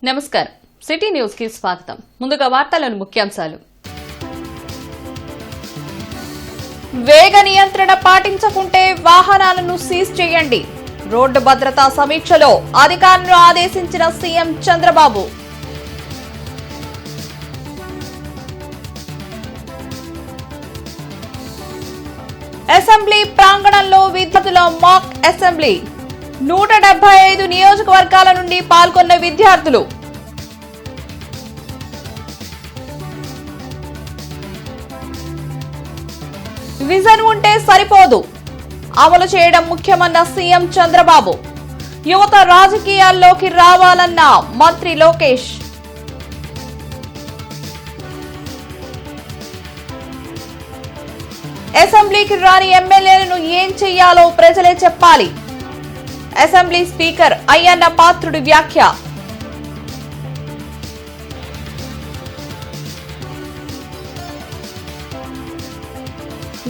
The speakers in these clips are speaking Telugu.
నమస్కారం సిటీ న్యూస్ కి స్వాగతం. ముందుగా వార్తలను ముఖ్యాంశాలు. వేగ నియంత్రణ పాటించకుంటే వాహనాలను సీజ్ చేయండి. రోడ్డు భద్రతా సమీక్షలో అధికారులను ఆదేశించిన సీఎం చంద్రబాబు. అసెంబ్లీ ప్రాంగణంలో విద్యార్థుల మాక్ అసెంబ్లీ. 175 నియోజకవర్గాల నుండి పాల్గొన్న విద్యార్థులు. విజన్ ఉంటే సరిపోదు, అమలు చేయడం ముఖ్యమన్న సీఎం చంద్రబాబు. యువత రాజకీయాల్లోకి రావాలన్న మంత్రి లోకేష్. అసెంబ్లీకి రాని ఎమ్మెల్యేలను ఏం చెయ్యాలో ప్రజలే చెప్పాలి. అసెంబ్లీ స్పీకర్ అయ్యన్న పాత్రుడి వ్యాఖ్య.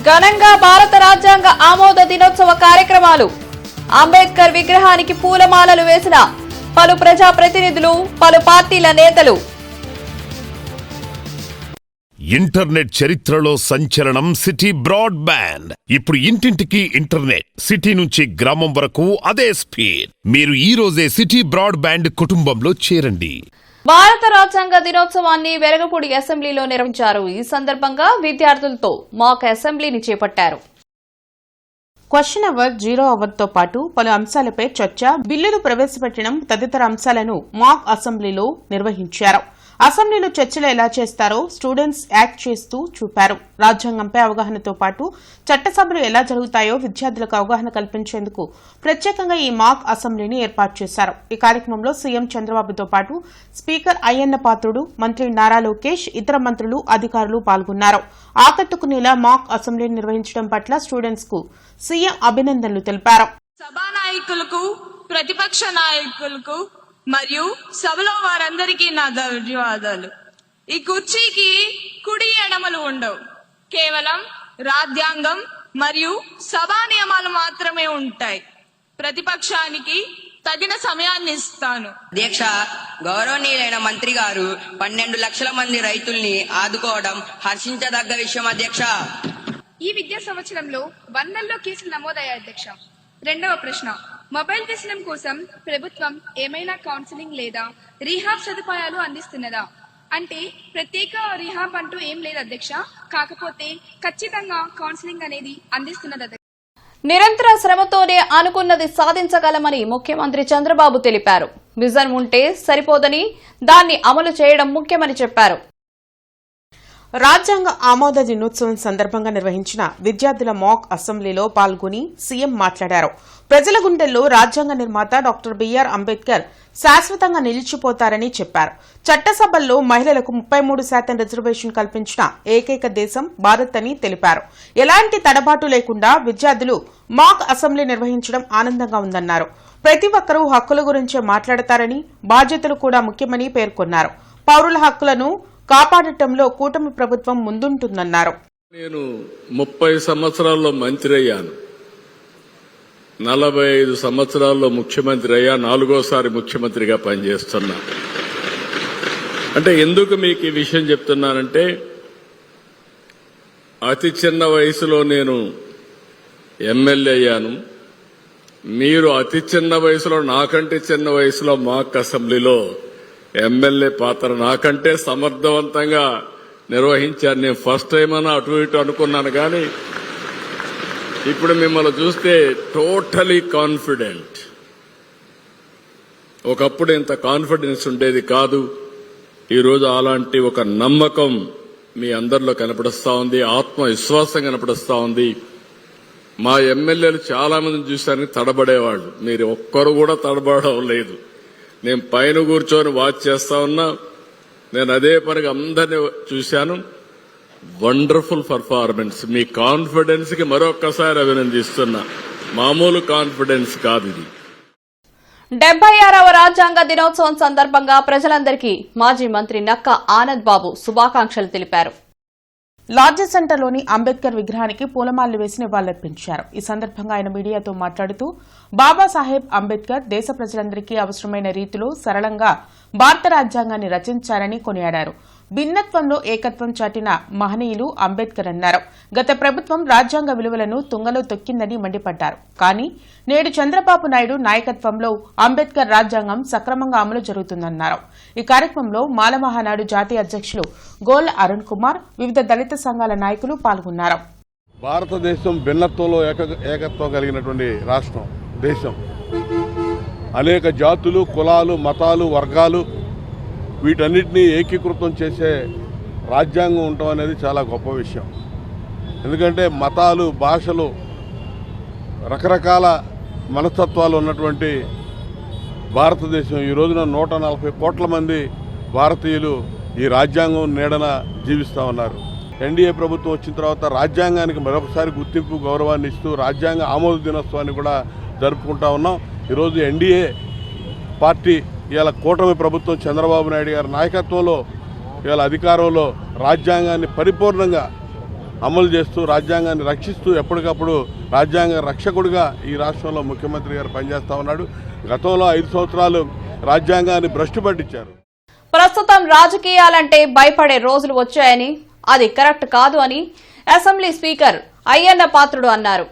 ఘనంగా భారత రాజ్యాంగ ఆమోద దినోత్సవ కార్యక్రమాలు. అంబేద్కర్ విగ్రహానికి పూలమాలలు వేసిన పలు ప్రజాప్రతినిధులు, పలు పార్టీల నేతలు. ఇంటర్నెట్ చరిత్రలో సంచలనం సిటీ బ్రాడ్బ్యాండ్. ఇప్పుడు ఇంటింటికి ఇంటర్నెట్, సిటీ నుంచి గ్రామం వరకు అదే స్పీడ్. మీరు ఈ రోజే సిటీ బ్రాడ్బ్యాండ్ కుటుంబంలో చేరండి. భారత రాజ్యాంగ దినోత్సవాన్ని వెలగపూడి అసెంబ్లీలో నిర్వహించారు. ఈ సందర్భంగా విద్యార్థులతో మాక్ అసెంబ్లీని చేపట్టారు. క్వశ్చన్ అవర్, జీరో అవర్ తో పాటు పలు అంశాలపై చర్చ, బిల్లులు ప్రవేశపెట్టడం తదితర అంశాలను మాక్ అసెంబ్లీలో నిర్వహించారు. అసెంబ్లీలో చర్చలు ఎలా చేస్తారో స్టూడెంట్స్ యాక్ట్ చేస్తూ చూపారు. రాజ్యాంగంపై అవగాహనతో పాటు చట్టసభలు ఎలా జరుగుతాయో విద్యార్థులకు అవగాహన కల్పించేందుకు ప్రత్యేకంగా ఈ మాక్ అసెంబ్లీని ఏర్పాటు చేశారు. ఈ కార్యక్రమంలో సీఎం చంద్రబాబుతో పాటు స్పీకర్ అయ్యన్న పాత్రుడు, మంత్రి నారా లోకేష్, ఇతర మంత్రులు, అధికారులు పాల్గొన్నారు. ఆకట్టుకునేలా మాక్ అసెంబ్లీని నిర్వహించడం పట్ల స్టూడెంట్స్ కు సీఎం అభినందనలు తెలిపారు. సభానాయకులకు, ప్రతిపక్ష నాయకులకు మరియు సభలో వారందరికీ నా ధన్యవాదాలు. ఈ కుర్చీకి కుడి ఎడమలు ఉండవు, కేవలం రాజ్యాంగం మరియు సభా నియమాలు మాత్రమే ఉంటాయి. ప్రతిపక్షానికి తగిన సమయాన్ని ఇస్తాను. అధ్యక్ష, గౌరవనీయులైన మంత్రి గారు 12 లక్షల మంది రైతుల్ని ఆదుకోవడం హర్షించదగ్గ విషయం. అధ్యక్ష, ఈ విద్యా సంవత్సరంలో వందల్లో కేసులు నమోదయ్యాయి. అధ్యక్ష, రెండవ ప్రశ్న, మొబైల్ వ్యసనం కోసం ప్రభుత్వం ఏమైనా కౌన్సిలింగ్ లేదా రీహాబ్ సదుపాయాలు అందిస్తున్నదా? అంటే ప్రత్యేక రీహాబ్ అంటూ ఏం లేదు అధ్యక్ష, కాకపోతే ఖచ్చితంగా కౌన్సిలింగ్ అనేది అందిస్తున్నది. నిరంతర శ్రమతోనే అనుకున్నది సాధించగలమని ముఖ్యమంత్రి చంద్రబాబు తెలిపారు. విజన్ ఉంటే సరిపోదని, దాన్ని అమలు చేయడం ముఖ్యమని చెప్పారు. రాజ్యాంగ ఆమోద దినోత్సవం సందర్భంగా నిర్వహించిన విద్యార్థుల మాక్ అసెంబ్లీలో పాల్గొని సీఎం మాట్లాడారు. ప్రజల గుండెల్లో రాజ్యాంగ నిర్మాత డాక్టర్ బిఆర్ అంబేద్కర్ శాశ్వతంగా నిలిచిపోతారని చెప్పారు. చట్టసభల్లో మహిళలకు 33% రిజర్వేషన్ కల్పించిన ఏకైక దేశం భారత్ అని తెలిపారు. ఎలాంటి తడబాటు లేకుండా విద్యార్థులు మాక్ అసెంబ్లీ నిర్వహించడం ఆనందంగా ఉందన్నారు. ప్రతి ఒక్కరూ హక్కుల గురించే మాట్లాడతారని, బాధ్యతలు కూడా ముఖ్యమని పేర్కొన్నారు. పౌరుల హక్కులను కాపాడటంలో కూటమి ప్రభుత్వం ముందుంటుందన్నారు. నేను 30 సంవత్సరాల్లో మంత్రి అయ్యాను, 45 సంవత్సరాల్లో ముఖ్యమంత్రి అయ్యా, 4వ ముఖ్యమంత్రిగా పనిచేస్తున్నా. అంటే ఎందుకు మీకు ఈ విషయం చెప్తున్నానంటే, అతి చిన్న వయసులో నేను ఎమ్మెల్యే అయ్యాను. మీరు అతి చిన్న వయసులో, నాకంటే చిన్న వయసులో మాక్ అసెంబ్లీలో ఎమ్మెల్యే పాత్ర నాకంటే సమర్థవంతంగా నిర్వహించాను. నేను ఫస్ట్ టైం అన్నా అటు ఇటు అనుకున్నాను, కానీ ఇప్పుడు మిమ్మల్ని చూస్తే టోటలీ కాన్ఫిడెంట్. ఒకప్పుడు ఇంత కాన్ఫిడెన్స్ ఉండేది కాదు. ఈరోజు అలాంటి ఒక నమ్మకం మీ అందరిలో కనపడుస్తా ఉంది, ఆత్మవిశ్వాసం కనపడుస్తా ఉంది. మా ఎమ్మెల్యేలు చాలా మందిని చూశారని తడబడేవాళ్ళు, మీరు ఒక్కరు కూడా తడబడడం లేదు. నేను పైన కూర్చొని వాచ్ చేస్తా ఉన్నా, నేను అదే పనిగా అందరినీ చూశాను. Wonderful performance. మీ కాన్ఫిడెన్స్ కి మరొక్కసారి అభినందిస్తున్నా. మామూలు కాన్ఫిడెన్స్ కాదు ఇది. 76వ రాజ్యాంగ దినోత్సవం సందర్భంగా ప్రజలందరికీ మాజీ మంత్రి నక్కా ఆనంద్ బాబు శుభాకాంక్షలు తెలిపారు. లాడ్జెస్ సెంటర్లోని అంబేద్కర్ విగ్రహానికి పూలమాలలు వేసి నివాళులర్పించారు. ఈ సందర్భంగా ఆయన మీడియాతో మాట్లాడుతూ బాబాసాహెబ్ అంబేద్కర్ దేశ ప్రజలందరికీ అవసరమైన రీతిలో సరళంగా భారత రాజ్యాంగాన్ని రచించారని కొనియాడారు. భిన్నత్వంలో ఏకత్వం చాటిన మహనీయులు అంబేద్కర్ అన్నారు. గత ప్రభుత్వం రాజ్యాంగ విలువలను తుంగలో తొక్కిందని మండిపడ్డారు. కానీ నేడు చంద్రబాబు నాయుడు నాయకత్వంలో అంబేద్కర్ రాజ్యాంగం సక్రమంగా అమలు జరుగుతుందన్నారు. ఈ కార్యక్రమంలో మాలమహానాడు జాతీయ అధ్యక్షులు గోళ్ల అరుణ్ కుమార్, వివిధ దళిత సంఘాల నాయకులు పాల్గొన్నారు. భారతదేశం భిన్నత్వంలో ఏకత్వం కలిగినటువంటి రాష్ట్రం, దేశం. అనేక జాతులు, కులాలు, మతాలు, వర్గాలు వీటన్నిటినీ ఏకీకృతం చేసే రాజ్యాంగం ఉండటం అనేది చాలా గొప్ప విషయం. ఎందుకంటే మతాలు, భాషలు, రకరకాల మనస్తత్వాలు ఉన్నటువంటి భారతదేశం ఈ రోజున 140 కోట్ల మంది భారతీయులు ఈ రాజ్యాంగం నీడన జీవిస్తూ ఉన్నారు. ఎన్డీఏ ప్రభుత్వం వచ్చిన తర్వాత రాజ్యాంగానికి మరొకసారి గుర్తింపు, గౌరవాన్ని ఇస్తూ రాజ్యాంగ ఆమోద దినోత్సవాన్ని కూడా జరుపుకుంటా ఉన్నాం. ఈరోజు ఎన్డీఏ పార్టీ ఇవాళ కూటమి ప్రభుత్వం చంద్రబాబు నాయుడు గారి నాయకత్వంలో ఇవాళ అధికారంలో రాజ్యాంగాన్ని పరిపూర్ణంగా అమలు చేస్తూ, రాజ్యాంగాన్ని రక్షిస్తూ, ఎప్పటికప్పుడు రాజ్యాంగ రక్షకుడిగా ఈ రాష్ట్రంలో ముఖ్యమంత్రి గారు పనిచేస్తూ ఉన్నాడు. గతంలో 5 సంవత్సరాలు రాజ్యాంగాన్ని భ్రష్టు పట్టించారు. ప్రస్తుతం రాజకీయాలంటే భయపడే రోజులు వచ్చాయని, అది కరెక్ట్ కాదు అని అసెంబ్లీ స్పీకర్ అయ్యన్న పాత్రుడు అన్నారు.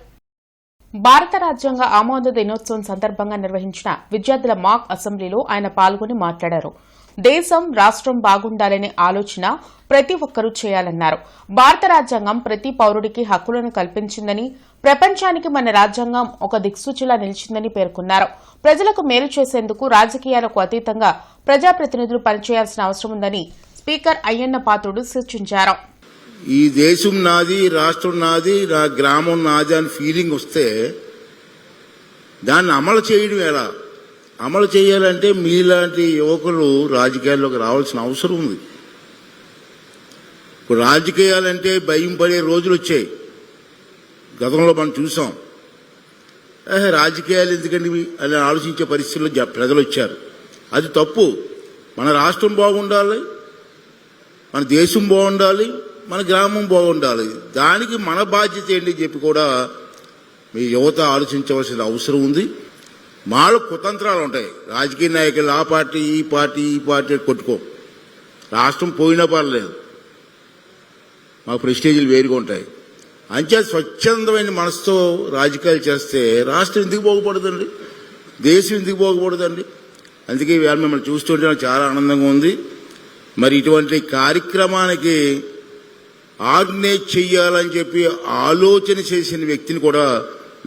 భారత రాజ్యాంగ ఆమోద దినోత్సవం సందర్భంగా నిర్వహించిన విద్యార్థుల మాక్ అసెంబ్లీలో ఆయన పాల్గొని మాట్లాడారు. దేశం, రాష్ట్రం బాగుండాలనే ఆలోచన ప్రతి ఒక్కరూ చేయాలన్నారు. భారత రాజ్యాంగం ప్రతి పౌరుడికి హక్కులను కల్పించిందని, ప్రపంచానికి మన రాజ్యాంగం ఒక దిక్సూచిలా నిలిచిందని పేర్కొన్నారు. ప్రజలకు మేలు చేసేందుకు రాజకీయాలకు అతీతంగా ప్రజాప్రతినిధులు పనిచేయాల్సిన అవసరం ఉందని స్పీకర్ అయ్యన్న పాత్రుడు సూచించారు. ఈ దేశం నాది, రాష్ట్రం నాది, నా గ్రామం నాది అని ఫీలింగ్ వస్తే దాన్ని అమలు చేయడం ఎలా? అమలు చేయాలంటే మీలాంటి యువకులు రాజకీయాల్లోకి రావాల్సిన అవసరం ఉంది. ఇప్పుడు రాజకీయాలంటే భయం పడే రోజులు వచ్చాయి. గతంలో మనం చూసాం. రాజకీయాలు ఎందుకండి అని ఆలోచించే పరిస్థితుల్లో ప్రజలు వచ్చారు. అది తప్పు. మన రాష్ట్రం బాగుండాలి, మన దేశం బాగుండాలి, మన గ్రామం బాగుండాలి. దానికి మన బాధ్యత ఏంటి చెప్పి కూడా మీ యువత ఆలోచించవలసిన అవసరం ఉంది. మాలో కుతంత్రాలు ఉంటాయి. రాజకీయ నాయకులు ఆ పార్టీ ఈ పార్టీ కొట్టుకో. రాష్ట్రం పోయినా పర్లేదు, మా ప్రెస్టేజీలు వేరుగా ఉంటాయి. అంచే స్వచ్ఛందమైన మనసుతో రాజకీయాలు చేస్తే రాష్ట్రం ఎందుకు బాగుపడదండి, దేశం ఎందుకు బాగుపడదండి? అందుకే ఇవాళ మిమ్మల్ని చూస్తుంటే నాకు చాలా ఆనందంగా ఉంది. మరి ఇటువంటి కార్యక్రమానికి ఆర్గనైజ్ చెయ్యాలని చెప్పి ఆలోచన చేసిన వ్యక్తిని కూడా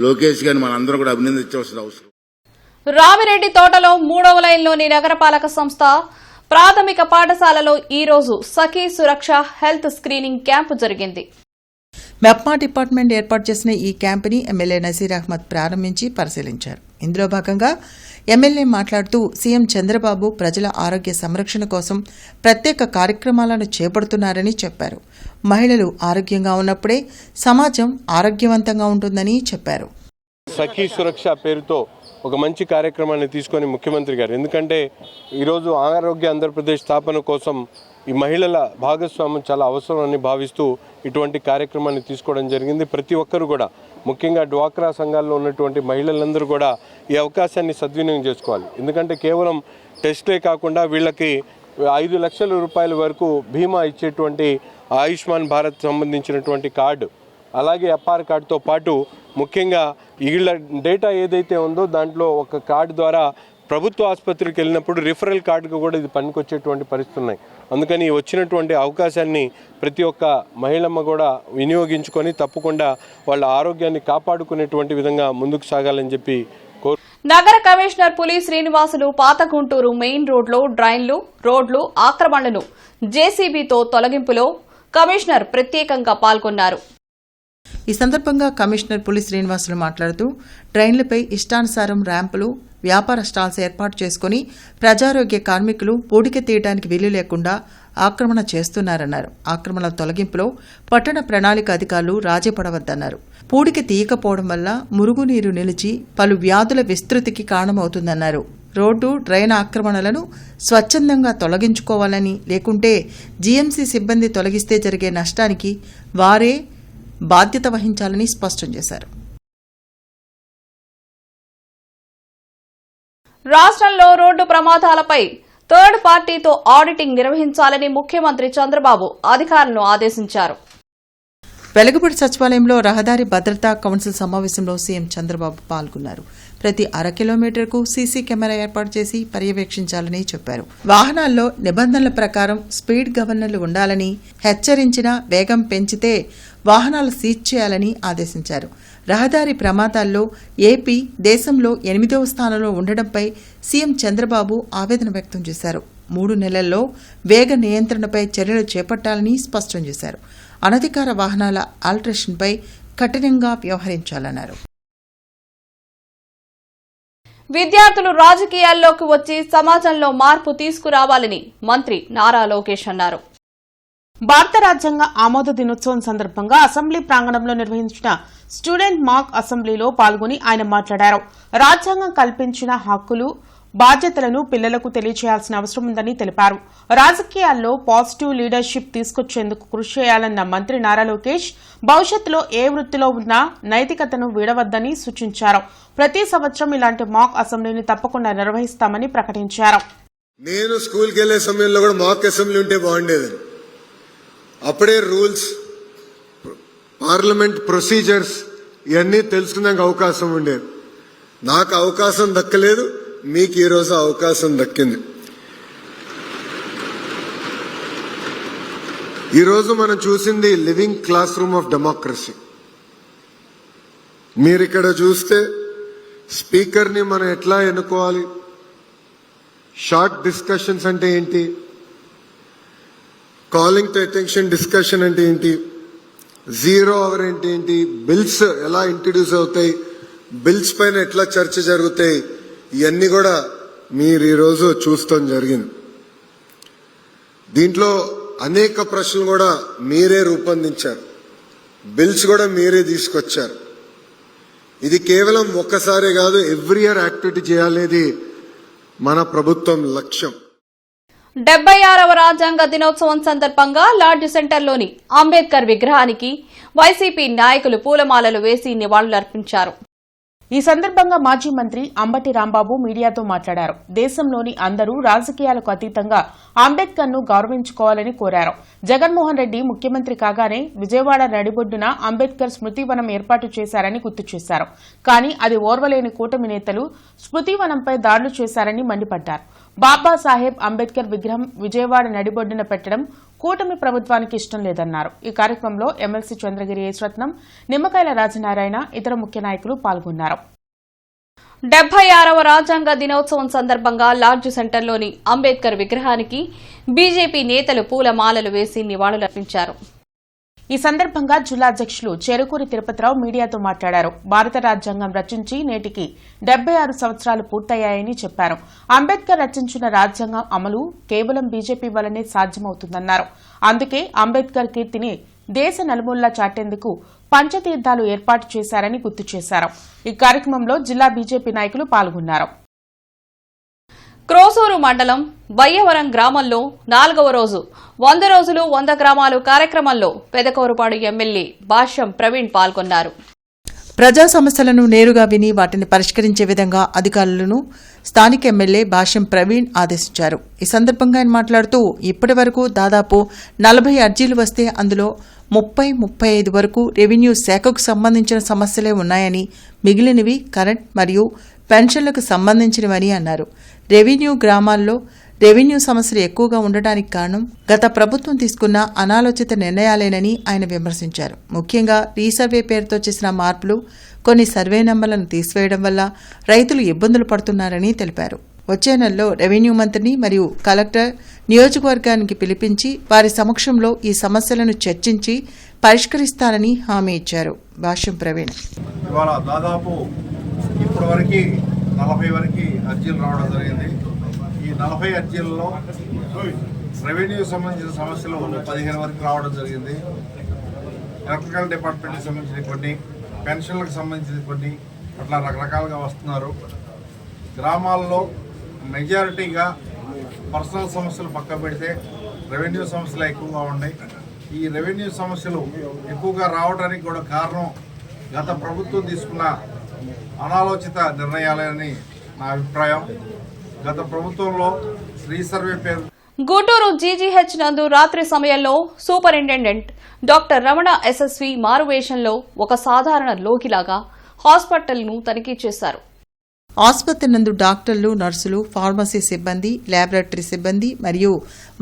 లోకేష్ గారిని మనందరం కూడా అభినందించవలసిన అవసరం. రామిరెడ్డి తోటలో 3వ లైన్లోని నగరపాలక సంస్థ ప్రాథమిక పాఠశాలలో ఈ రోజు సఖీ సురక్ష హెల్త్ స్క్రీనింగ్ క్యాంపు జరిగింది. మెప్మా డిపార్ట్మెంట్ ఏర్పాటు చేసిన ఈ క్యాంపుని ఎమ్మెల్యే నజీర్ అహ్మద్ ప్రారంభించి పరిశీలించారు. ఇందులో భాగంగా ఎమ్మెల్యే మాట్లాడుతూ సీఎం చంద్రబాబు ప్రజల ఆరోగ్య సంరక్షణ కోసం ప్రత్యేక కార్యక్రమాలను చేపడుతున్నారని చెప్పారు. మహిళలు ఆరోగ్యంగా ఉన్నప్పుడే సమాజం ఆరోగ్యవంతంగా ఉంటుందని చెప్పారు. సఖీ సురక్ష పేరుతో ఒక మంచి కార్యక్రమాన్ని తీసుకొని ముఖ్యమంత్రి గారు, ఎందుకంటే ఈరోజు ఆరోగ్య ఆంధ్రప్రదేశ్ స్థాపన కోసం ఈ మహిళల భాగస్వామ్యం చాలా అవసరమని భావిస్తూ ఇటువంటి కార్యక్రమాన్ని తీసుకోవడం జరిగింది. ప్రతి ఒక్కరు కూడా, ముఖ్యంగా డ్వాక్రా సంఘాల్లో ఉన్నటువంటి మహిళలందరూ కూడా ఈ అవకాశాన్ని సద్వినియోగం చేసుకోవాలి. ఎందుకంటే కేవలం టెస్ట్లే కాకుండా వీళ్ళకి 5 లక్షల రూపాయల వరకు బీమా ఇచ్చేటువంటి ఆయుష్మాన్ భారత్ సంబంధించినటువంటి కార్డు, అలాగే అపార్ కార్డుతో పాటు ముఖ్యంగా వీళ్ళ డేటా ఏదైతే ఉందో దాంట్లో ఒక కార్డు ద్వారా ప్రభుత్వ ఆసుపత్రికి వెళ్ళినప్పుడు రిఫరల్ కార్డుకు కూడా ఇది పనికొచ్చేటువంటి పరిస్థితులు ఉన్నాయి. అందుకని వచ్చినటువంటి అవకాశాన్ని ప్రతి ఒక్క మహిళమ్మ కూడా వినియోగించుకొని తప్పకుండా వాళ్ళ ఆరోగ్యాన్ని కాపాడుకునేటువంటి విధంగా ముందుకు సాగాలని చెప్పి నగర కమిషనర్ పులి శ్రీనివాసులు పాత గుంటూరు మెయిన్ రోడ్లో డ్రైన్లు, రోడ్లు ఆక్రమణలను జేసీబీతో తొలగింపులో కమిషనర్ ప్రత్యేకంగా పాల్గొన్నారు. ఈ సందర్భంగా కమిషనర్ పులి శ్రీనివాసులు మాట్లాడుతూ ట్రైన్లపై ఇష్టానుసారం ర్యాంపులు, వ్యాపార స్టాల్స్ ఏర్పాటు చేసుకుని ప్రజారోగ్య కార్మికులు పూడిక తీయడానికి వీలు లేకుండా ఆక్రమణ చేస్తున్నారన్నారు. ఆక్రమణల తొలగింపులో పట్టణ ప్రణాళిక అధికారులు రాజీ పడవద్దన్నారు. పూడిక తీయకపోవడం వల్ల మురుగునీరు నిలిచి పలు వ్యాధుల విస్తృతికి కారణమవుతుందన్నారు. రోడ్డు డ్రైన్ ఆక్రమణలను స్వచ్ఛందంగా తొలగించుకోవాలని, లేకుంటే జీఎంసీ సిబ్బంది తొలగిస్తే జరిగే నష్టానికి వారే బాధ్యత వహించాలని స్పష్టం చేశారు. రాష్ట్రంలో రోడ్డు ప్రమాదాలపై థర్డ్ పార్టీతో ఆడిటింగ్ నిర్వహించాలని ముఖ్యమంత్రి చంద్రబాబు అధికారులను ఆదేశించారు. వెలగపూడి సచివాలయంలో రహదారి భద్రతా కౌన్సిల్ సమావేశంలో సీఎం చంద్రబాబు పాల్గొన్నారు. ప్రతి 1/2 కిలోమీటర్కు సీసీ కెమెరా ఏర్పాటు చేసి పర్యవేక్షించాలని చెప్పారు. వాహనాల్లో నిబంధనల ప్రకారం స్పీడ్ గవర్నర్లు ఉండాలని, హెచ్చరించిన వేగం పెంచితే వాహనాలు సీజ్ చేయాలని ఆదేశించారు. రహదారి ప్రమాదాల్లో ఏపీ దేశంలో 8వ స్థానంలో ఉండడంపై సీఎం చంద్రబాబు ఆవేదన వ్యక్తం చేశారు. 3 నెలల్లో వేగ నియంత్రణపై చర్యలు చేపట్టాలని స్పష్టం చేశారు. అనధికార వాహనాల ఆల్టరేషన్పై కఠినంగా వ్యవహరించాలన్నారు. విద్యార్థులు రాజకీయాల్లోకి వచ్చి సమాజంలో మార్పు తీసుకురావాలని మంత్రి నారా లోకేష్ అన్నారు. భారత రాజ్యాంగ ఆమోద దినోత్సవం సందర్భంగా అసెంబ్లీ ప్రాంగణంలో నిర్వహించిన స్టూడెంట్ మాక్ అసెంబ్లీలో పాల్గొని ఆయన మాట్లాడారు. రాజ్యాంగం కల్పించిన హక్కులు, బాధ్యతలను పిల్లలకు తెలియచేయాల్సిన అవసరం ఉందని తెలిపారు. రాజకీయాల్లో పాజిటివ్ లీడర్షిప్ తీసుకొచ్చేందుకు కృషి చేయాలన్న మంత్రి నారా లోకేష్ భవిష్యత్తులో ఏ వృత్తిలో ఉన్నా నైతికతను వీడవద్దని సూచించారు. ప్రతి సంవత్సరం ఇలాంటి మాక్ అసెంబ్లీని తప్పకుండా నిర్వహిస్తామని ప్రకటించారు. నేను స్కూల్కి వెళ్లే సమయంలో కూడా మాక్ అసెంబ్లీ ఉంటే బాగుండేది. అప్పుడే రూల్స్, పార్లమెంట్ ప్రొసీజర్స్ ఇవన్నీ తెలుసుకునే అవకాశం ఉండేది. నాకు అవకాశం దక్కలేదు, మీకు ఈరోజు అవకాశం దక్కింది. ఈరోజు మనం చూసింది living class room of democracy. మీరు ఇక్కడ చూస్తే స్పీకర్ని మనం ఎట్లా ఎన్నుకోవాలి, షార్ట్ డిస్కషన్స్ అంటే ఏంటి, కాలింగ్ టు అటెన్షన్ డిస్కషన్ అంటే ఏంటి, 0 అవర్ అంటే ఏంటి, బిల్స్ ఎలా ఇంట్రడ్యూస్ అవుతాయి, బిల్స్ పైన ఎట్లా చర్చ జరుగుతాయి, ఇవన్నీ కూడా మీరు ఈరోజు చూస్తాం జరిగింది. దీంట్లో అనేక ప్రశ్నలు కూడా మీరే రూపొందించారు, బిల్స్ కూడా మీరే తీసుకొచ్చారు. ఇది కేవలం ఒక్కసారే కాదు, ఎవ్రీ ఇయర్ యాక్టివిటీ చేయాలనేది మన ప్రభుత్వం లక్ష్యం. 76వ రాజ్యాంగ దినోత్సవం సందర్భంగా లార్జ్ సెంటర్లోని అంబేద్కర్ విగ్రహానికి వైసీపీ నాయకులు పూలమాలలు వేసి నివాళులర్పించారు. ఈ సందర్భంగా మాజీ మంత్రి అంబటి రాంబాబు మీడియాతో మాట్లాడారు. దేశంలోని అందరూ రాజకీయాలకు అతీతంగా అంబేద్కర్ ను గౌరవించుకోవాలని కోరారు. జగన్మోహన్ రెడ్డి ముఖ్యమంత్రి కాగానే విజయవాడ నడిబొడ్డున అంబేద్కర్ స్మృతివనం ఏర్పాటు చేశారని గుర్తు చేశారు. కానీ అది ఓర్వలేని కూటమి నేతలు స్మృతివనంపై దాడులు చేశారని మండిపడ్డారు. బాబాసాహెబ్ అంబేద్కర్ విగ్రహం విజయవాడ నడిబొడ్డున పెట్టడం కూటమి ప్రభుత్వానికి ఇష్టం లేదన్నారు. ఈ కార్యక్రమంలో ఎమ్మెల్సీ చంద్రగిరి యేశ్వరత్నం, నిమ్మకాయల రాజనారాయణ, ఇతర ముఖ్య నాయకులు పాల్గొన్నారు. 76వ రాజ్యాంగ దినోత్సవం సందర్భంగా లార్జ్ సెంటర్లోని అంబేద్కర్ విగ్రహానికి బీజేపీ నేతలు పూలమాలలు వేసి నివాళులర్పించారు. ఈ సందర్భంగా జిల్లా అధ్యక్షులు చెరుకూరి తిరుపతిరావు మీడియాతో మాట్లాడారు. భారత రాజ్యాంగం రచించి నేటికి 76 సంవత్సరాలు పూర్తయ్యాయని చెప్పారు. అంబేద్కర్ రచించిన రాజ్యాంగం అమలు కేవలం బీజేపీ వల్లనే సాధ్యమవుతుందన్నారు. అందుకే అంబేద్కర్ కీర్తిని దేశ నలుమూలలా చాటేందుకు పంచతీర్థాలు ఏర్పాటు చేశారని గుర్తు చేశారు. ఈ కార్యక్రమంలో జిల్లా బీజేపీ నాయకులు పాల్గొన్నారు. క్రోసూరు మండలం బయ్యవరం గ్రామంలో 4వ రోజు 100 రోజులు 100 గ్రామాలు కార్యక్రమంలో పెదకూరుపాడు ఎమ్మెల్యే భాష్యం ప్రవీణ్ పాల్గొన్నారు. ప్రజా సమస్యలను నేరుగా విని వాటిని పరిష్కరించే విధంగా అధికారులను స్థానిక ఎమ్మెల్యే భాష్యం ప్రవీణ్ ఆదేశించారు. ఈ సందర్భంగా ఆయన మాట్లాడుతూ ఇప్పటి వరకు దాదాపు 40 అర్జీలు వస్తే అందులో 30-35 వరకు రెవెన్యూ శాఖకు సంబంధించిన సమస్యలే ఉన్నాయని, మిగిలినవి కరెంట్ మరియు పెన్షన్లకు సంబంధించినవని అన్నారు. రెవెన్యూ గ్రామాల్లో రెవెన్యూ సమస్యలు ఎక్కువగా ఉండటానికి కారణం గత ప్రభుత్వం తీసుకున్న అనాలోచిత నిర్ణయాలేనని ఆయన విమర్శించారు. ముఖ్యంగా రీసర్వే పేరుతో చేసిన మార్పులు, కొన్ని సర్వే నంబర్లను తీసివేయడం వల్ల రైతులు ఇబ్బందులు పడుతున్నారని తెలిపారు. వచ్చే నెలలో రెవెన్యూ మంత్రిని మరియు కలెక్టర్ నియోజకవర్గానికి పిలిపించి వారి సమక్షంలో ఈ సమస్యలను చర్చించి పరిష్కరిస్తారని హామీ ఇచ్చారు. భాష్యం ప్రవీణ్. ఇవాళ దాదాపు ఇప్పటి వరకు 40 వరకు అర్జీలు రావడం జరిగింది. ఈ 40 అర్జీలలో రెవెన్యూ సంబంధించిన సమస్యలు 15 వరకు రావడం జరిగింది. ఎలక్ట్రికల్ డిపార్ట్మెంట్కి సంబంధించిన కొన్ని, పెన్షన్లకు సంబంధించిన కొన్ని, అట్లా రకరకాలుగా వస్తున్నారు. గ్రామాల్లో మెజారిటీగా పర్సనల్ సమస్యలు పక్క పెడితే రెవెన్యూ సమస్యలు ఎక్కువగా ఉన్నాయి. ఈ రెవెన్యూ సమస్యలు ఎక్కువగా రావడానికి కూడా కారణం గత ప్రభుత్వం తీసుకున్న అనాలోచిత నిర్ణయాలని నా అభిప్రాయం. గత ప్రభుత్వంలో రీసర్వే పేరు గుంటూరు జీజీహెచ్ నందు రాత్రి సమయంలో సూపరింటెండెంట్ డాక్టర్ రమణ ఎస్ఎస్వి మారువేషంలో ఒక సాధారణ లోకిలాగా హాస్పిటల్ను తనిఖీ చేశారు. ఆసుపత్రి నందు డాక్టర్లు, నర్సులు, ఫార్మసీ సిబ్బంది, ల్యాబొరేటరీ సిబ్బంది మరియు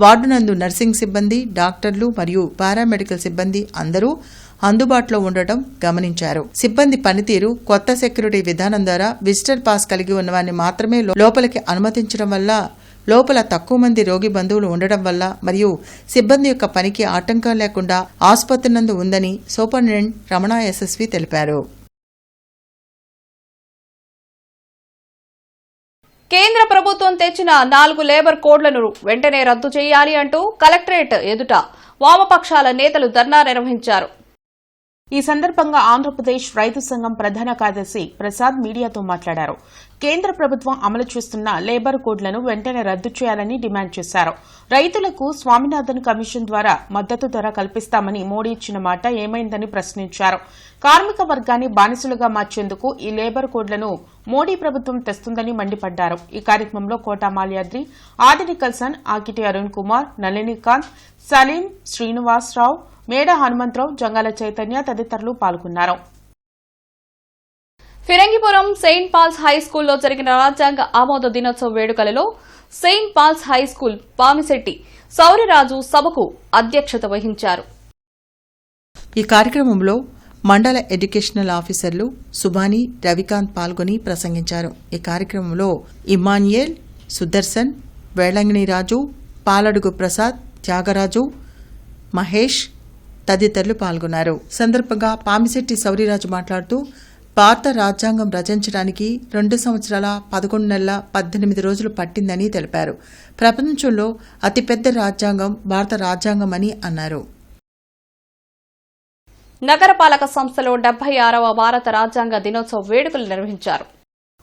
వార్డు నందు నర్సింగ్ సిబ్బంది, డాక్టర్లు మరియు పారామెడికల్ సిబ్బంది అందరూ అందుబాటులో ఉండటం గమనించారు. సిబ్బంది పనితీరు, కొత్త సెక్యూరిటీ విధానం ద్వారా విజిటర్ పాస్ కలిగి ఉన్నవారిని మాత్రమే లోపలికి అనుమతించడం వల్ల, లోపల తక్కువ మంది రోగి బంధువులు ఉండడం వల్ల మరియు సిబ్బంది యొక్క పనికి ఆటంకం లేకుండా ఆసుపత్రి నందు ఉందని సూపరింటెండెంట్ రమణ ఎస్ఎస్వి తెలిపారు. కేంద్ర ప్రభుత్వం తెచ్చిన 4 లేబర్ కోడ్లను వెంటనే రద్దు చేయాలి అంటూ కలెక్టరేట్ ఎదుట వామపక్షాల నేతలు ధర్నా నిర్వహించారు. ఈ సందర్భంగా ఆంధ్రప్రదేశ్ రైతు సంఘం ప్రధాన కార్యదర్శి ప్రసాద్ మీడియాతో మాట్లాడారు. కేంద్ర ప్రభుత్వం అమలు చేస్తున్న లేబర్ కోడ్లను వెంటనే రద్దు చేయాలని డిమాండ్ చేశారు. రైతులకు స్వామినాథన్ కమిషన్ ద్వారా మద్దతు ధర కల్పిస్తామని మోడీ ఇచ్చిన మాట ఏమైందని ప్రశ్నించారు. కార్మిక వర్గాన్ని బానిసలుగా మార్చేందుకు ఈ లేబర్ కోడ్లను మోడీ ప్రభుత్వం తెస్తుందని మండిపడ్డారు. ఈ కార్యక్రమంలో కోటా మాల్యాద్రి, ఆది నికల్సన్, ఆకిటి అరుణ్ కుమార్, నళినికాంత్, సలీం, శ్రీనివాసరావు, మేడ హనుమంతరావు, జంగాల చైతన్య తదితరులు పాల్గొన్నారు. ఫిరంగిపురం సెయింట్ పాల్స్ హైస్కూల్లో జరిగిన రాజ్యాంగ ఆమోద దినోత్సవ వేడుకలలో సెయింట్ పాల్స్ హైస్కూల్ పామిశెట్టి సౌరిరాజు సభకు అధ్యక్షత వహించారు. ఈ కార్యక్రమంలో మండల ఎడ్యుకేషనల్ ఆఫీసర్లు సుబాని, రవికాంత్ పాల్గొని ప్రసంగించారు. ఈ కార్యక్రమంలో ఇమాన్యుయేల్, సుదర్శన్, వేళంగిణిరాజు, పాలడుగు ప్రసాద్, త్యాగరాజు, మహేష్ తదితరులు పాల్గొన్నారు. సందర్భంగా పామిశెట్టి సౌరిరాజు మాట్లాడుతూ భారత రాజ్యాంగం రచించడానికి 2 సంవత్సరాల 11 నెలల 18 రోజులు పట్టిందని తెలిపారు. ప్రపంచంలో అతిపెద్ద రాజ్యాంగం భారత రాజ్యాంగం అని అన్నారు. నగరపాలక సంస్థలో 76వ భారత రాజ్యాంగ దినోత్సవ వేడుకలు నిర్వహించారు.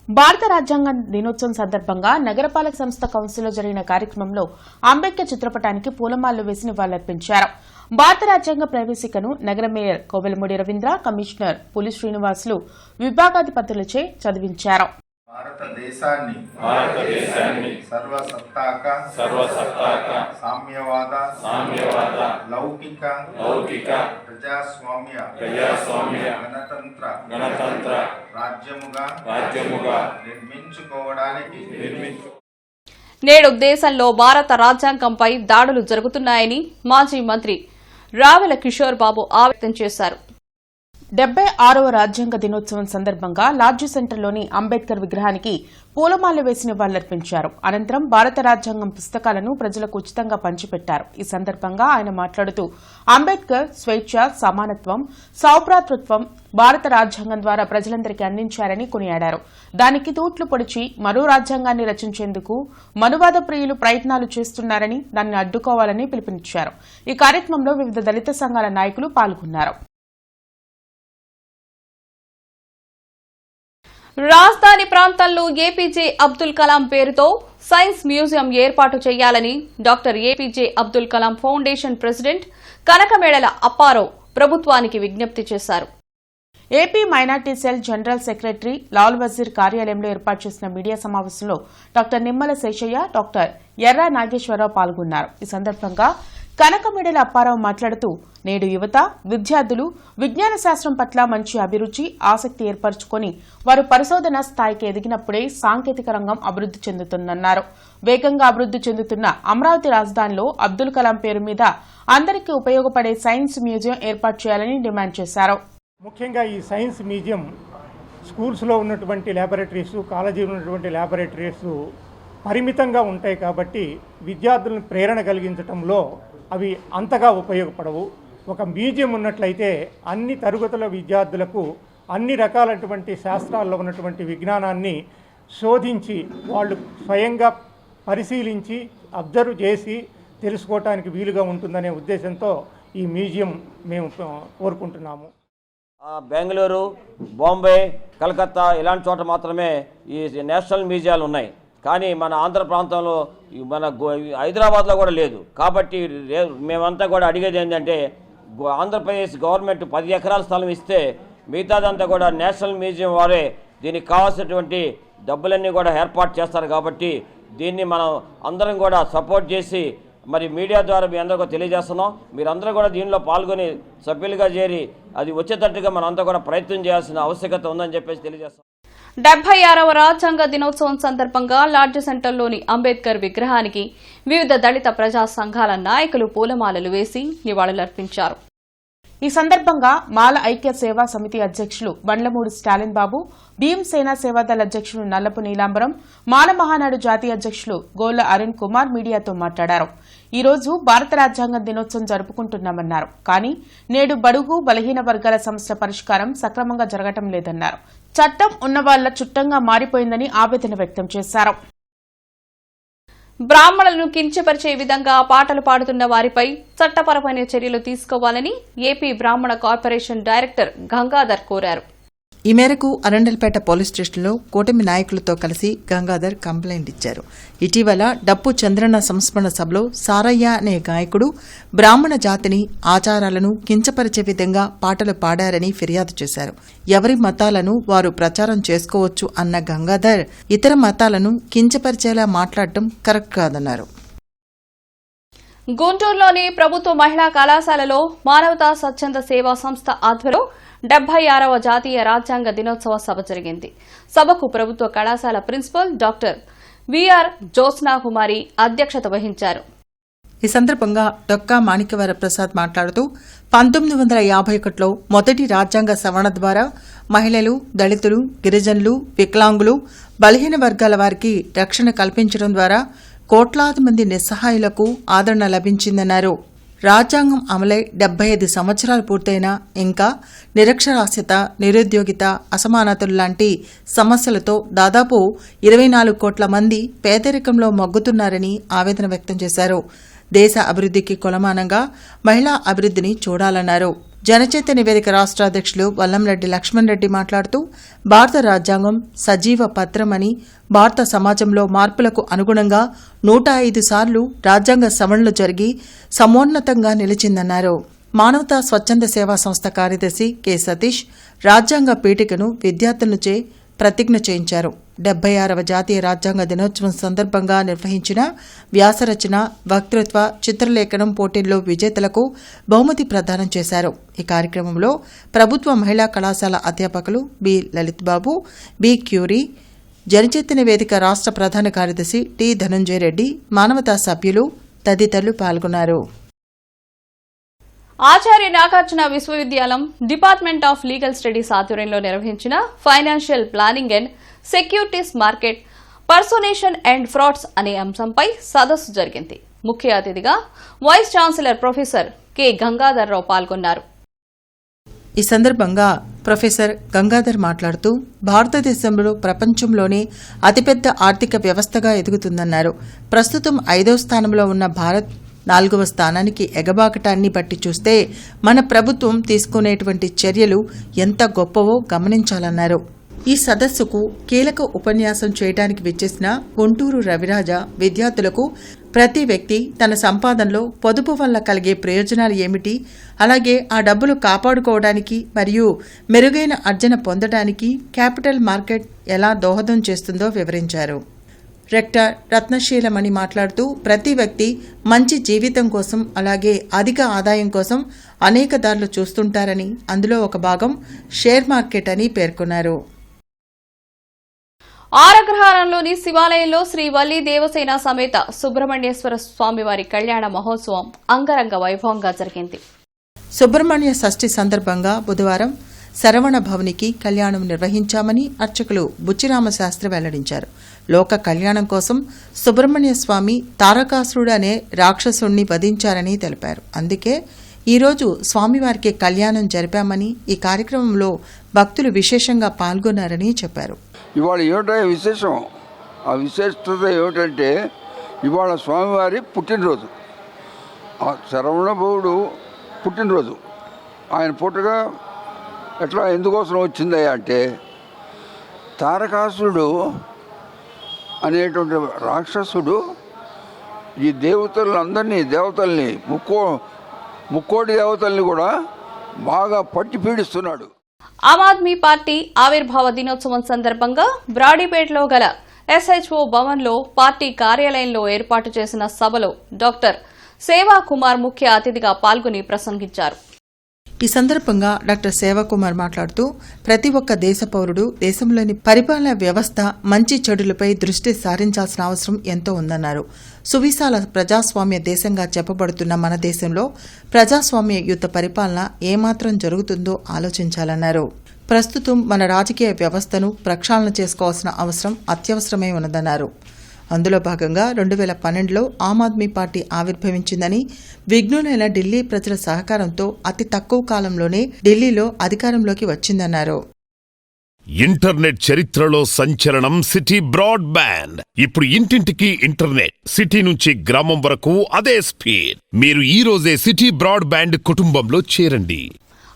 భారత రాజ్యాంగ దినోత్సవం సందర్భంగా నగరపాలక సంస్థ కౌన్సిల్లో జరిగిన కార్యక్రమంలో అంబేద్కర్ చిత్రపటానికి పూలమాలలు వేసి నివాళులర్పించారు. భారత రాజ్యాంగ ప్రవేశికను నగర మేయర్ కోవెలమూడి రవీంద్ర, కమిషనర్ పులి శ్రీనివాసులు విభాగాధిపతులచే చదివించారు. భారతదేశాన్ని సర్వసత్తాక సామ్యవాద లౌకిక ప్రజాస్వామ్య గణతంత్ర రాజ్యముగా నిర్మించుకోవడానికి నేడు దేశంలో భారత రాజ్యాంగంపై దాడులు జరుగుతున్నాయని మాజీ మంత్రి రావెల కిషోర్ బాబు ఆవేదన చేశారు. 76వ రాజ్యాంగ దినోత్సవం సందర్భంగా లాడ్జీ సెంటర్లోని అంబేద్కర్ విగ్రహానికి పూలమాల వేసి నివాళులర్పించారు. అనంతరం భారత రాజ్యాంగం పుస్తకాలను ప్రజలకు ఉచితంగా పంచిపెట్టారు. ఈ సందర్భంగా ఆయన మాట్లాడుతూ అంబేద్కర్ స్వేచ్ఛ, సమానత్వం, సౌభ్రాతృత్వం భారత రాజ్యాంగం ద్వారా ప్రజలందరికీ అందించారని కొనియాడారు. దానికి తూట్లు పొడిచి మరో రాజ్యాంగాన్ని రచించేందుకు మనువాద ప్రియులు ప్రయత్నాలు చేస్తున్నారని దాన్ని అడ్డుకోవాలని పిలుపునిచ్చారు. ఈ కార్యక్రమంలో వివిధ దళిత సంఘాల నాయకులు పాల్గొన్నారు. రాజధాని ప్రాంతంలో ఏపీజే అబ్దుల్ కలాం పేరుతో సైన్స్ మ్యూజియం ఏర్పాటు చేయాలని doctor APJ Abdul Kalam foundation president Kanakamedala Apparao ప్రభుత్వానికి విజ్ఞప్తి చేశారు. AP minority cell general secretary Lal Wazir కార్యాలయంలో ఏర్పాటు చేసిన మీడియా సమావేశంలో డాక్టర్ నిమ్మల శేషయ్య, డాక్టర్ ఎర్రా నాగేశ్వరరావు పాల్గొన్నారు. ఈ సందర్భంగా కనకమేడల అప్పారావు మాట్లాడుతూ నేడు యువత, విద్యార్థులు విజ్ఞాన శాస్త్రం పట్ల మంచి అభిరుచి, ఆసక్తి ఏర్పరచుకొని వారు పరిశోధన స్థాయికి ఎదిగినప్పుడే సాంకేతిక రంగం అభివృద్ది చెందుతుందన్నారు. వేగంగా అభివృద్ది చెందుతున్న అమరావతి రాజధానిలో అబ్దుల్ కలాం పేరు మీద అందరికీ ఉపయోగపడే సైన్స్ మ్యూజియం ఏర్పాటు చేయాలని డిమాండ్ చేశారు. ముఖ్యంగా ఈ సైన్స్ మ్యూజియం స్కూల్స్లో ఉన్నటువంటి ల్యాబొరేటరీస్, కాలేజీలో ఉన్నటువంటి ల్యాబొరేటరీస్ పరిమితంగా ఉంటాయి కాబట్టి విద్యార్థులను ప్రేరణ కలిగించడంలో అవి అంతగా ఉపయోగపడవు. ఒక మ్యూజియం ఉన్నట్లయితే అన్ని తరగతుల విద్యార్థులకు అన్ని రకాలైనటువంటి శాస్త్రాల్లో ఉన్నటువంటి విజ్ఞానాన్ని శోధించి వాళ్ళు స్వయంగా పరిశీలించి అబ్జర్వ్ చేసి తెలుసుకోవటానికి వీలుగా ఉంటుందనే ఉద్దేశంతో ఈ మ్యూజియం మేము కోరుకుంటున్నాము. బెంగళూరు, బాంబే, కలకత్తా ఇలాంటి చోట మాత్రమే ఈ నేషనల్ మ్యూజియాలు ఉన్నాయి. కానీ మన ఆంధ్ర ప్రాంతంలో మన హైదరాబాద్లో కూడా లేదు. కాబట్టి మేమంతా కూడా అడిగేది ఏంటంటే ఆంధ్రప్రదేశ్ గవర్నమెంట్ 10 ఎకరాల స్థలం ఇస్తే మిగతాదంతా కూడా నేషనల్ మ్యూజియం వారే దీనికి కావాల్సినటువంటి డబ్బులన్నీ కూడా ఏర్పాటు చేస్తారు. కాబట్టి దీన్ని మనం అందరం కూడా సపోర్ట్ చేసి మరి మీడియా ద్వారా మీ అందరికీ తెలియజేస్తున్నాం. మీరందరూ కూడా దీనిలో పాల్గొని సభ్యులుగా చేరి అది వచ్చేటట్టుగా మనంతా కూడా ప్రయత్నం చేయాల్సిన ఆవశ్యకత ఉందని చెప్పేసి తెలియజేస్తాం. 76వ రాజ్యాంగ దినోత్సవం సందర్భంగా లాడ్జ్ సెంటర్లోని అంబేద్కర్ విగ్రహానికి వివిధ దళిత ప్రజా సంఘాల నాయకులు పూలమాలలు వేసి నివాళులర్పించారు. ఈ సందర్భంగా మాల ఐక్య సేవా సమితి అధ్యక్షులు బండ్లమూడి స్టాలిన్ బాబు, భీం సేనా సేవాదళ అధ్యక్షులు నల్లపు నీలాంబరం, మాల మహానాడు జాతీయ అధ్యక్షులు గోళ్ల అరుణ్ కుమార్ మీడియాతో మాట్లాడారు. ఈ రోజు భారత రాజ్యాంగ దినోత్సవం జరుపుకుంటున్నామన్నారు. కానీ నేడు బడుగు బలహీన వర్గాల సమస్యల పరిష్కారం సక్రమంగా జరగటం లేదన్నారు. చట్టం ఉన్నవాళ్ల చుట్టంగా మారిపోయిందని ఆవేదన వ్యక్తం చేశారు. బ్రాహ్మణులను కించపరిచే విధంగా పాటలు పాడుతున్న వారిపై చట్టపరమైన చర్యలు తీసుకోవాలని ఏపీ బ్రాహ్మణ కార్పొరేషన్ డైరెక్టర్ గంగాధర్ కోరారు. ఈ మేరకు అరండల్పేట పోలీస్ స్టేషన్లో కూటమి నాయకులతో కలిసి గంగాధర్ కంప్లైంట్ ఇచ్చారు. ఇటీవల డప్పు చంద్రన్న సంస్మరణ సభలో సారయ్య అనే గాయకుడు బ్రాహ్మణ జాతిని, ఆచారాలను కించపరిచే విధంగా పాటలు పాడారని ఫిర్యాదు చేశారు. ఎవరి మతాలను వారు ప్రచారం చేసుకోవచ్చు అన్న గంగాధర్ ఇతర మతాలను కించపరిచేలా మాట్లాడటం కరెక్ట్ కాదన్నారు. గుంటూరులోని ప్రభుత్వ మహిళా కళాశాలలో మానవతా స్వచ్ఛంద సేవా సంస్థ ఆధ్వర్యంలో 76వ జాతీయ రాజ్యాంగ దినోత్సవ సభ జరిగింది. సభకు ప్రభుత్వ కళాశాల ప్రిన్సిపల్ డాక్టర్ విఆర్ జ్యోత్స్నా కుమారి అధ్యక్షత వహించారు. ఈ సందర్భంగా డొక్కా మాణిక్యవర ప్రసాద్ మాట్లాడుతూ 1951లో మొదటి రాజ్యాంగ సవరణ ద్వారా మహిళలు, దళితులు, గిరిజనులు, వికలాంగులు, బలహీన వర్గాల వారికి రక్షణ కల్పించడం ద్వారా కోట్లాది మంది నిస్సహాయులకు ఆదరణ లభించిందన్నారు. రాజ్యాంగం అమలై 75 సంవత్సరాలు పూర్తయినా ఇంకా నిరక్షరాస్యత, నిరుద్యోగిత, అసమానతలు లాంటి సమస్యలతో దాదాపు 24 కోట్ల మంది పేదరికంలో మగ్గుతున్నారని ఆవేదన వ్యక్తం చేశారు. దేశ అభివృద్ధికి కొలమానంగా మహిళా అభివృద్ధిని చూడాలన్నారు. జనచైతన్య వేదిక రాష్ట్ర అధ్యక్షులు వల్లంరెడ్డి లక్ష్మణ్ రెడ్డి మాట్లాడుతూ భారత రాజ్యాంగం సజీవ పత్రమని, భారత సమాజంలో మార్పులకు అనుగుణంగా 105 సార్లు రాజ్యాంగ సవరణలు జరిగి సమున్నతంగా నిలిచిందన్నారు. మానవతా స్వచ్ఛంద సేవా సంస్థ కార్యదర్శి కె సతీష్ రాజ్యాంగ పీఠికను విద్యార్థులచే ప్రతిజ్ఞ చేయించారు. 76వ జాతీయ రాజ్యాంగ దినోత్సవం సందర్భంగా నిర్వహించిన వ్యాసరచన, వక్తృత్వ, చిత్రలేఖనం పోటీల్లో విజేతలకు బహుమతి ప్రదానం చేశారు. ఈ కార్యక్రమంలో ప్రభుత్వ మహిళా కళాశాల అధ్యాపకులు బి లలిత్ బాబు, బి క్యూరీ, జనచైతన్య వేదిక రాష్ట్ర ప్రధాన కార్యదర్శి టి ధనంజయ రెడ్డి, మానవతా సభ్యులు తదితరులు పాల్గొన్నారు. ఆచార్య నాగార్జున విశ్వవిద్యాలయం డిపార్ట్మెంట్ ఆఫ్ లీగల్ స్టడీస్ ఆధ్వర్యంలో నిర్వహించిన financial planning and securities market personation and frauds అనే అంశంపై సదస్సు జరిగింది. ముఖ్య అతిథిగా vice chancellor professor K Gangadhar Rao పాల్గొన్నారు. ఈ సందర్భంగా ప్రొఫెసర్ గంగాధర్ మాట్లాడుతూ భారతదేశంలో ప్రపంచంలోనే అతిపెద్ద ఆర్థిక వ్యవస్థగా ఎదుగుతుందన్నారు. ప్రస్తుతం 5వ స్థానంలో ఉన్న భారత్ 4వ స్థానానికి ఎగబాకటాన్ని బట్టి చూస్తే మన ప్రభుత్వం తీసుకునేటువంటి చర్యలు ఎంత గొప్పవో గమనించాలన్నారు. ఈ సదస్సుకు కీలక ఉపన్యాసం చేయడానికి విచ్చేసిన గుంటూరు రవిరాజ విద్యార్థులకు ప్రతి వ్యక్తి తన సంపాదనలో పొదుపు వల్ల కలిగే ప్రయోజనాలు ఏమిటి, అలాగే ఆ డబ్బులు కాపాడుకోవడానికి మరియు మెరుగైన అర్జన పొందడానికి క్యాపిటల్ మార్కెట్ ఎలా దోహదం చేస్తుందో వివరించారు. రెక్టర్ రత్నశీలమణి మాట్లాడుతూ ప్రతి వ్యక్తి మంచి జీవితం కోసం అలాగే అధిక ఆదాయం కోసం అనేక దారులు చూస్తుంటారని, అందులో ఒక భాగం షేర్ మార్కెట్ అని పేర్కొన్నారు. ఆరగ్రహారంలోని శివాలయంలో శ్రీ వల్లి దేవసేన సమేత సుబ్రహ్మణ్యేశ్వర స్వామివారి కళ్యాణ మహోత్సవం అంగరంగ వైభవంగా జరిగింది. సుబ్రహ్మణ్య షష్ఠి సందర్భంగా బుధవారం శరవణ భవనికి కళ్యాణం నిర్వహించామని అర్చకులు బుచ్చిరామశాస్త్రి వెల్లడించారు. లోక కళ్యాణం కోసం సుబ్రహ్మణ్య స్వామి తారకాసురుడు అనే రాక్షసుణ్ణి వధించారని తెలిపారు. అందుకే ఈరోజు స్వామివారికి కళ్యాణం జరిపామని, ఈ కార్యక్రమంలో భక్తులు విశేషంగా పాల్గొన్నారని చెప్పారు. ఇవాళ ఏమిటో విశేషం, ఆ విశేషత ఏమిటంటే ఇవాళ స్వామివారి పుట్టినరోజు, శరవణభవుడు పుట్టినరోజు. ఆయన పుట్టగా ఎట్లా ఎందుకోసం వచ్చిందయ్యా అంటే తారకాసురుడు అనేటువంటి రాక్షసుడు ఈ దేవతల్ని ముక్కోటి దేవతల్ని కూడా బాగా పట్టి పీడిస్తున్నాడు. ఆమ్ ఆద్మీ పార్టీ ఆవిర్భావ దినోత్సవం సందర్భంగా బ్రాడీపేటలో గల SHO భవన్లో పార్టీ కార్యాలయంలో ఏర్పాటు చేసిన సభలో డాక్టర్ సేవా కుమార్ ముఖ్య అతిథిగా పాల్గొని ప్రసంగించారు. ఈ సందర్భంగా డాక్టర్ సేవాకుమార్ మాట్లాడుతూ ప్రతి ఒక్క దేశ పౌరుడు దేశంలోని పరిపాలనా వ్యవస్థ మంచి చెడులపై దృష్టి సారించాల్సిన అవసరం ఎంతో ఉందన్నారు. సువిశాల ప్రజాస్వామ్య దేశంగా చెప్పబడుతున్న మన దేశంలో ప్రజాస్వామ్యయుత పరిపాలన ఏమాత్రం జరుగుతుందో ఆలోచించాలన్నారు. ప్రస్తుతం మన రాజకీయ వ్యవస్థను ప్రక్షాళన చేసుకోవాల్సిన అవసరం అత్యవసరమై ఉన్నదన్నారు. అందులో భాగంగా 2012లో ఆమ్ ఆద్మీ పార్టీ ఆవిర్భవించిందని, విఘ్నులైన ఢిల్లీ ప్రజల సహకారంతో అతి తక్కువ కాలంలోనే ఢిల్లీలో అధికారంలోకి వచ్చిందన్నారు. ఇంటర్నెట్ చరిత్రలో సంచలనం సిటీ బ్రాడ్బ్యాండ్. ఇప్పుడు ఇంటింటికి ఇంటర్నెట్, సిటీ నుంచి గ్రామం వరకు అదే స్పీడ్. మీరు ఈ రోజే సిటీ బ్రాడ్బ్యాండ్ కుటుంబంలో చేరండి.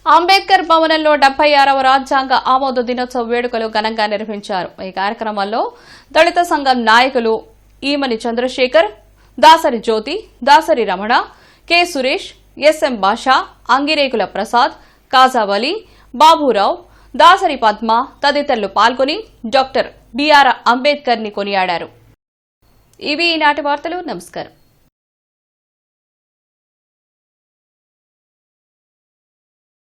అంబేద్కర్ భవనంలో 76వ రాజ్యాంగ ఆమోద దినోత్సవ వేడుకలు ఘనంగా నిర్వహించారు. ఈ కార్యక్రమంలో దళిత సంఘం నాయకులు ఈమని చంద్రశేఖర్, దాసరి జ్యోతి, దాసరి రమణ, కె సురేష్, SM బాషా, అంగిరేకుల ప్రసాద్, కాజావలి, బాబురావు, దాసరి పద్మ తదితరులు పాల్గొని డాక్టర్ BR అంబేద్కర్ ని కొనియాడారు. ఇవి ఈనాటి వార్తలు. నమస్కారం.